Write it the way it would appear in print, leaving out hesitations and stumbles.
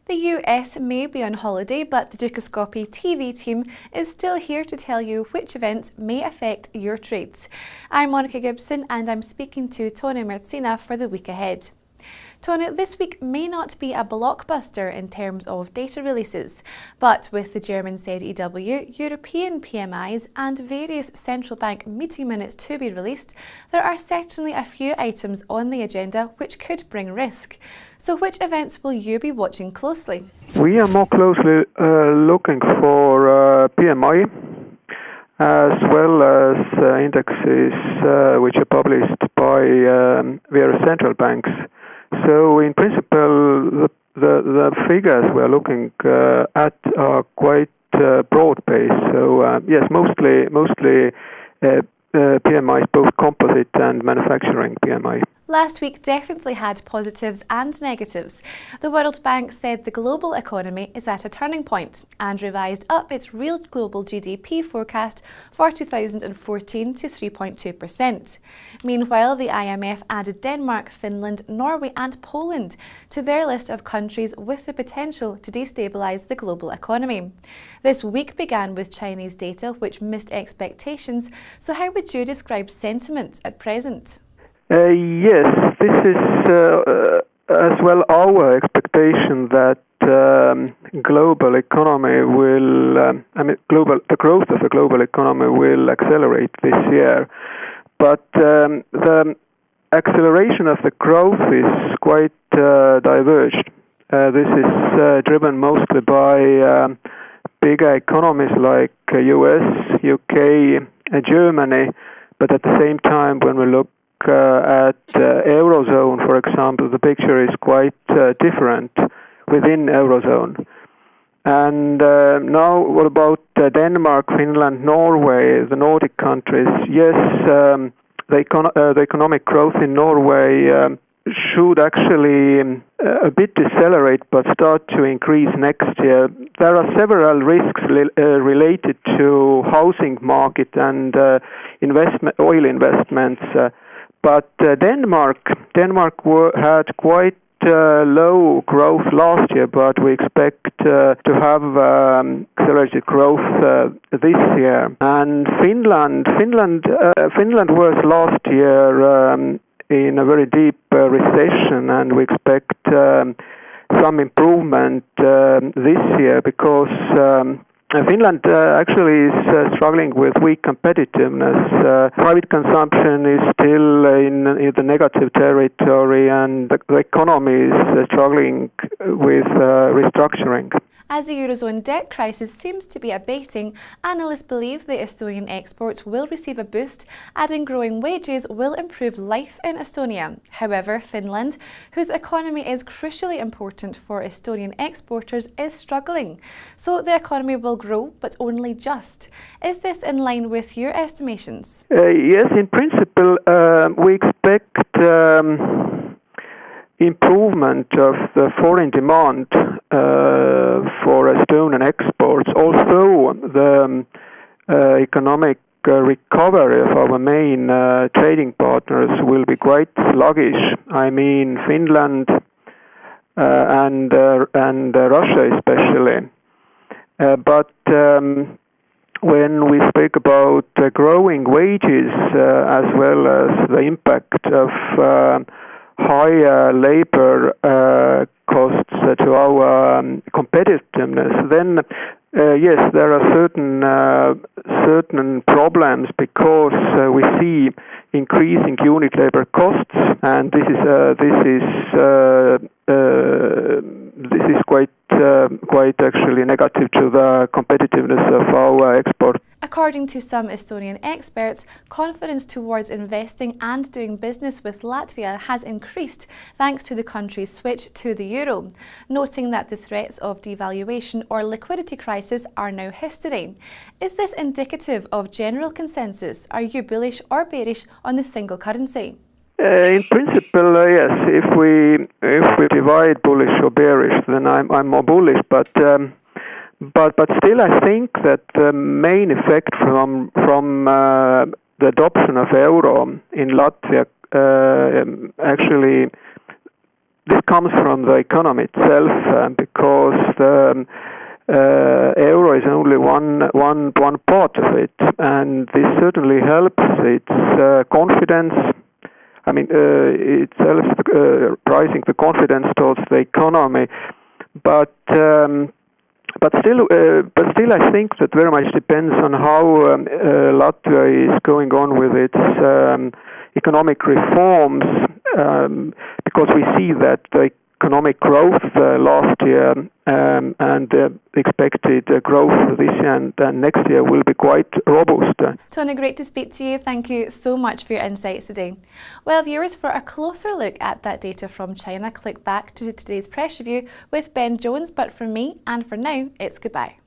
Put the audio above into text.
The US may be on holiday, but the Dukascopy TV team is still here to tell you which events may affect your trades. I'm Monica Gibson and I'm speaking to Tõnu Mertsina for the week ahead. Tõnu, this week may not be a blockbuster in terms of data releases, but with the German ZEW, European PMIs and various central bank meeting minutes to be released, there are certainly a few items on the agenda which could bring risk. So which events will you be watching closely? We are more closely looking for PMI as well as indexes which are published by various central banks. So in principle, the figures we're looking at are quite broad-based. So yes, mostly PMIs, both composite and manufacturing PMI. Last week definitely had positives and negatives. The World Bank said the global economy is at a turning point and revised up its real global GDP forecast for 2014 to 3.2%. Meanwhile, the IMF added Denmark, Finland, Norway and Poland to their list of countries with the potential to destabilise the global economy. This week began with Chinese data which missed expectations, so how would you describe sentiment at present? Yes, this is as well our expectation that global economy will, the growth of the global economy will accelerate this year. But the acceleration of the growth is quite diverged. This is driven mostly by bigger economies like US, UK, Germany, but at the same time when we look at Eurozone, for example, the picture is quite different within Eurozone. And now what about Denmark, Finland, Norway, the Nordic countries? Yes, the economic growth in Norway should actually a bit decelerate but start to increase next year. There are several risks related to housing market and oil investments. But Denmark had quite low growth last year, but we expect to have accelerated growth this year. And Finland was last year in a very deep recession, and we expect some improvement this year because Finland actually is struggling with weak competitiveness. Private consumption is still in the negative territory, and the economy is struggling with restructuring. As the Eurozone debt crisis seems to be abating, analysts believe the Estonian exports will receive a boost, adding growing wages will improve life in Estonia. However, Finland, whose economy is crucially important for Estonian exporters, is struggling. So the economy will grow, but only just. Is this in line with your estimations? Yes, in principle, we expect improvement of the foreign demand for Estonian exports. Also, the economic recovery of our main trading partners will be quite sluggish. I mean, Finland and Russia especially. But when we speak about growing wages as well as the impact of higher labor costs to our competitiveness, then yes, there are certain problems because we see increasing unit labor costs, and this is quite actually negative to the competitiveness of our export. According to some Estonian experts, confidence towards investing and doing business with Latvia has increased thanks to the country's switch to the euro, noting that the threats of devaluation or liquidity crisis are now history. Is this indicative of general consensus? Are you bullish or bearish on the single currency? In principle, yes. If we divide bullish or bearish, then I'm more bullish. But still, I think that the main effect from the adoption of euro in Latvia actually this comes from the economy itself, because the euro is only one part of it, and this certainly helps its confidence. I mean, it helps rising the confidence towards the economy, but still, I think that very much depends on how Latvia is going on with its economic reforms, because we see that the economic growth last year and expected growth this year and next year will be quite robust. Tõnu, great to speak to you. Thank you so much for your insights today. Well, viewers, for a closer look at that data from China, click back to today's press review with Ben Jones. But from me, and for now, it's goodbye.